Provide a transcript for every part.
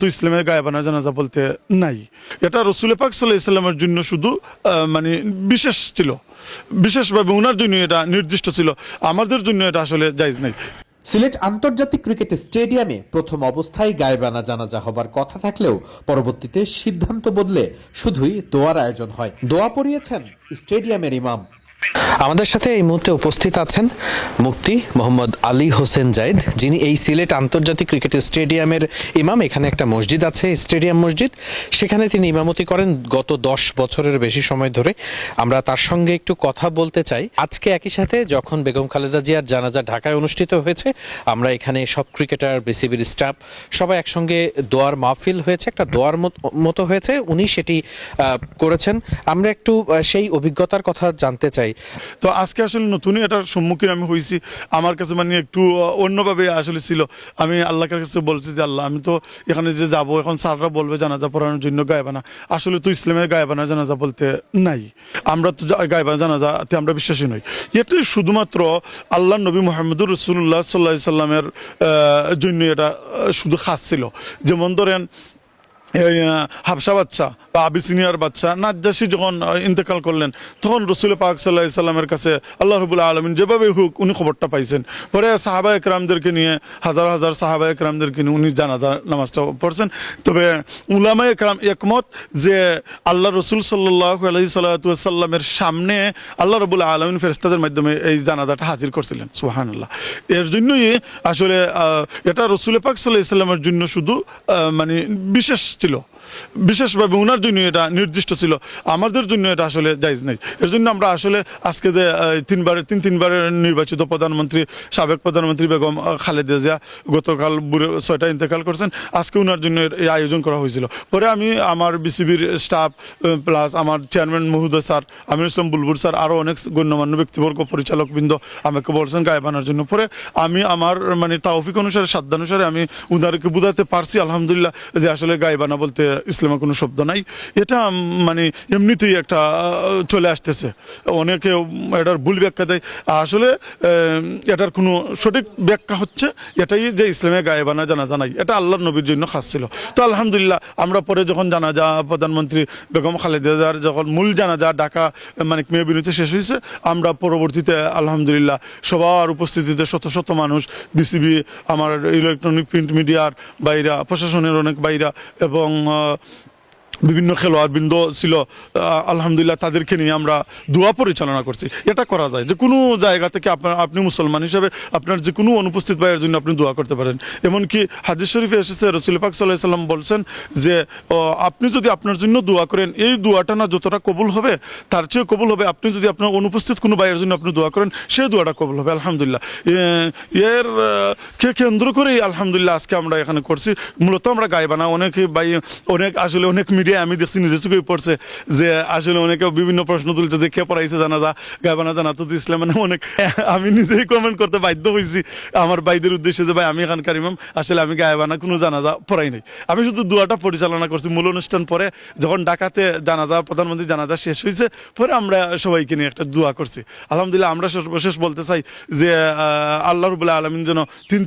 তো ইসলামের গায়েবানা জানাজা বলতে নাই। এটা রসুল পাক সাল্লাল্লাহু আলাইহি ওয়াসাল্লামের জন্য শুধু মানে বিশেষ ছিল, বিশেষভাবে ওনার জন্য এটা নির্দিষ্ট ছিল, আমাদের জন্য এটা আসলে জায়েজ নাই। সিলেট আন্তর্জাতিক ক্রিকেট স্টেডিয়ামে প্রথম অবস্থায় গায়েবানা জানাজা হবার কথা থাকলেও পরবর্তীতে সিদ্ধান্ত বদলে শুধুই দোয়ার আয়োজন হয়। দোয়া পড়িয়েছেন স্টেডিয়ামের ইমাম। আমাদের সাথে এই মুহূর্তে উপস্থিত আছেন মুফতি মোহাম্মদ আলী হোসেন জায়েদ, যিনি এই সিলেট আন্তর্জাতিক ক্রিকেট স্টেডিয়ামের ইমাম। এখানে একটা মসজিদ আছে, স্টেডিয়াম মসজিদ, সেখানে তিনি ইমামতি করেন গত 10 বছরের বেশি সময় ধরে। আমরা তার সঙ্গে একটু কথা বলতে চাই। আজকে একই সাথে যখন বেগম খালেদা জিয়ার জানাজা ঢাকায় অনুষ্ঠিত হয়েছে, আমরা এখানে সব ক্রিকেটার, বিসিবির স্টাফ সবাই একসঙ্গে দোয়ার মাহফিল হয়েছে, একটা দোয়ার মতো হয়েছে, উনি সেটি করেছেন। আমরা একটু সেই অভিজ্ঞতার কথা জানতে চাই। তো আজকে আসলে নতুনই এটার সম্মুখীন আমি হয়েছি। আমার কাছে মানে একটু অন্যভাবে আসলে ছিল। আমি আল্লাহর কাছে বলছি যে আল্লাহ, আমি তো এখানে যে যাবো, এখন স্যাররা বলবে জানাজা পড়ানোর জন্য গায়েবানা, আসলে তো ইসলামের গায়েবানা জানাজা বলতে নাই। আমরা তো গায়েবানা জানাজাতে আমরা বিশ্বাসী নই। এটাই শুধুমাত্র আল্লাহ নবী মুহাম্মদুর রাসূলুল্লাহ সাল্লাল্লাহু আলাইহি সাল্লামের জন্য এটা শুধু খাস ছিল। যেমন ধরেন হাবশা বাচ্চা বা আবিসিনিয়ার বাচ্চা নাজ্জাশী যখন ইন্তেকাল করলেন, তখন রসুল পাক সাল্লাল্লাহু আলাইহি সাল্লামের কাছে আল্লাহ রাব্বুল আলামিন যেভাবে হোক উনি খবরটা পাইছেন। পরে সাহাবা একরামদেরকে নিয়ে, হাজার হাজার সাহাবা একরামদেরকে নিয়ে উনি জানাজা নামাজটা পড়ছেন। তবে উলামা একরাম একমত যে আল্লাহ রসুল সাল্লাল্লাহু আলাইহি সাল্লামের সামনে আল্লাহ রাব্বুল আলামিন ফেরেশতাদের মাধ্যমে এই জানাজাটা হাজির করছিলেন। সুবহানাল্লাহ। এর জন্যই আসলে এটা রসুল পাক সাল্লাল্লাহু আলাইহি সাল্লামের জন্য শুধু মানে বিশেষ ছিল, বিশেষভাবে ওনার জন্য এটা নির্দিষ্ট ছিল, আমাদের জন্য এটা আসলে জায়েজ নাই। এর জন্য আমরা আসলে আজকে যে তিনবারের নির্বাচিত প্রধানমন্ত্রী, সাবেক প্রধানমন্ত্রী বেগম খালেদা জিয়া গতকাল 6টা ইন্তেকাল করছেন, আজকে ওনার জন্য এই আয়োজন করা হয়েছিল। পরে আমি আমার বিসিবির স্টাফ প্লাস আমার চেয়ারম্যান মহোদয় স্যার, আমির ইসলাম বুলবুল স্যার, আরও অনেক গণ্যমান্য ব্যক্তিবর্গ, পরিচালকবৃন্দ আমাকে বলছেন গায়েবানার জন্য। পরে আমি আমার মানে তাওফিক অনুসারে, সাধ্যানুসারে আমি ওনাদেরকে বুঝাতে পারছি আলহামদুলিল্লাহ যে আসলে গায়েবানা বলতে ইসলামে কোনো শব্দ নাই। এটা মানে এমনিতেই একটা চলে আসতেছে, অনেকে এটার ভুল ব্যাখ্যা দেয়। আসলে এটার কোনো সঠিক ব্যাখ্যা হচ্ছে এটাই যে ইসলামে গায়েবানা জানাজা নাই, এটা আল্লাহর নবীর জন্য খাস ছিল। তো আলহামদুলিল্লাহ আমরা পরে যখন জানাজা প্রধানমন্ত্রী বেগম খালেদা জিয়ার যখন মূল জানাজা ঢাকা মানে মেয়ে বিনতি শেষ হয়েছে, আমরা পরবর্তীতে আলহামদুলিল্লাহ সবার উপস্থিতিতে শত শত মানুষ, বিসিবি, আমার ইলেকট্রনিক প্রিন্ট মিডিয়ার বাইরা, প্রশাসনের অনেক বাইরা এবং বিভিন্ন খেলোয়াড়বৃন্দ ছিল, আলহামদুলিল্লাহ তাদেরকে নিয়ে আমরা দোয়া পরিচালনা করছি। এটা করা যায় যে কোনো জায়গা থেকে আপনি মুসলমান হিসেবে আপনার যে কোনো অনুপস্থিত ভাইয়ের জন্য আপনি দোয়া করতে পারেন। এমনকি হাদিস শরীফে এসেছে, রাসূল পাক সাল্লাল্লাহু আলাইহি সাল্লাম বলছেন যে আপনি যদি আপনার জন্য দোয়া করেন, এই দোয়াটা না যতটা কবুল হবে তার চেয়ে কবুল হবে আপনি যদি আপনার অনুপস্থিত কোনো ভাইয়ের জন্য আপনি দোয়া করেন, সেই দোয়াটা কবুল হবে। আলহামদুলিল্লাহ এর কেন্দ্র করেই আলহামদুলিল্লাহ আজকে আমরা এখানে করছি। মূলত আমরা গায়েবানা অনেক ভাই, অনেক আসলে অনেক মিডিয়া আমি দেখছি নিজে চোখে পড়ছে যে আসলে অনেকে বিভিন্ন প্রশ্ন তুলছে যে কে পড়াইছে জানাজা, গায়েবানা জানাতুল ইসলাম, মানে অনেক আমি নিজেই কমেন্ট করতে বাধ্য হয়েছি আমার ভাইদের উদ্দেশ্যে যে ভাই আমি এখানকার ইমাম, আসলে আমি গায়েবানা কোনো জানাজা পড়াই নাই, আমি শুধু দোয়াটা পরিচালনা করছি। মূল অনুষ্ঠান পরে যখন ঢাকাতে জানাজা, প্রধানমন্ত্রী জানাজা শেষ হয়েছে, পরে আমরা সবাইকে নিয়ে একটা দোয়া করছি। আলহামদুলিল্লাহ আমরা সর্বশেষ বলতে চাই যে আল্লাহ রাব্বুল আলামিন যেন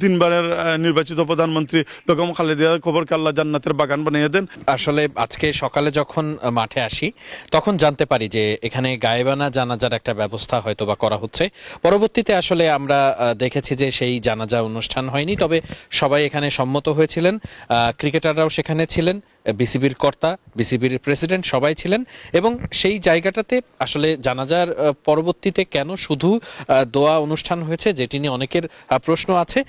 তিনবারের নির্বাচিত প্রধানমন্ত্রী বেগম খালেদা জিয়ার কবরকে আল্লাহ জান্নাতের বাগান বানিয়ে দেন। আসলে আজকে সকালে যখন মাঠে আসি তখন জানতে পারি যে এখানে গায়েবানা জানাজার একটা ব্যবস্থা হয়তো বা করা হচ্ছে। পরবর্তীতে আসলে আমরা দেখেছি যে সেই জানাজা অনুষ্ঠান হয়নি, তবে সবাই এখানে সম্মত হয়েছিলেন, ক্রিকেটাররাও সেখানে ছিলেন, বিসিবির কর্তা, বিসিবির প্রেসিডেন্ট সবাই ছিলেন। এবং সেই জায়গাটাতে আসলে জানাজার পরবর্তীতে কেন শুধু দোয়া অনুষ্ঠান হয়েছে, যেটি নিয়ে অনেকের প্রশ্ন আছে,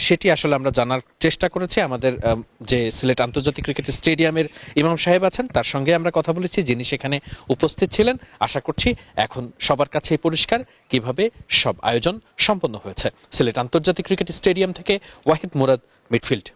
সেটি আসলে আমরা জানার চেষ্টা করেছি। আমাদের যে সিলেট আন্তর্জাতিক ক্রিকেট স্টেডিয়ামের ইমাম সাহেব আছেন, তার সঙ্গে আমরা কথা বলেছি, যিনি সেখানে উপস্থিত ছিলেন। আশা করছি এখন সবার কাছে পরিষ্কার কিভাবে সব আয়োজন সম্পন্ন হয়েছে। সিলেট আন্তর্জাতিক ক্রিকেট স্টেডিয়াম থেকে ওয়াহিদ মুরাদ, মিডফিল্ড।